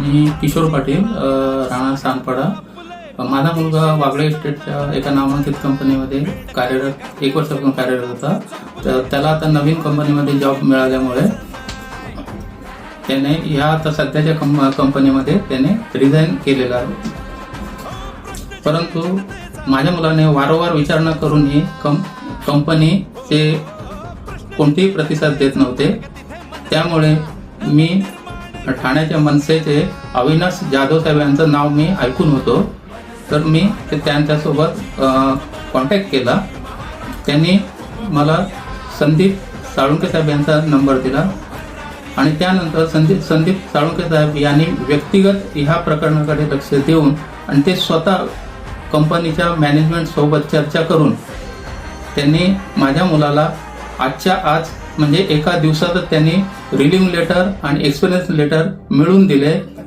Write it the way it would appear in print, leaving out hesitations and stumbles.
मी किशोर पाटील, राहणार सानपाडा. माझा मुलगा वागळे इस्टेटच्या एका नामांकित कंपनीमध्ये कार्यरत 1 वर्षापासून कार्यरत होता. तर त्याला आता नवीन कंपनीमध्ये जॉब मिळाल्यामुळे त्याने ह्या आता सध्याच्या कंपनीमध्ये त्याने रिझाईन केलेला आहे. परंतु माझ्या मुलाने वारंवार विचारणा करूनही कंपनीचे कोणतेही प्रतिसाद देत नव्हते. त्यामुळे मी ठाण्याच्या मनसेचे अविनाश जाधव साहेब यांचं नाव मी ऐकून होतो. तर मी त्यांच्यासोबत कॉन्टॅक्ट केला. त्यांनी मला संदीप साळुंके साहेब यांचा नंबर दिला आणि त्यानंतर संदीप साळुंके साहेब यांनी व्यक्तिगत ह्या प्रकरणाकडे लक्ष देऊन आणि ते स्वतः कंपनीच्या मॅनेजमेंट सोबत चर्चा करून त्यांनी माझ्या मुलाला आजच्या आज म्हणजे एका दिवसातच त्यांनी रिलीव्ह लेटर आणि एक्सपिरियन्स लेटर मिळवून दिले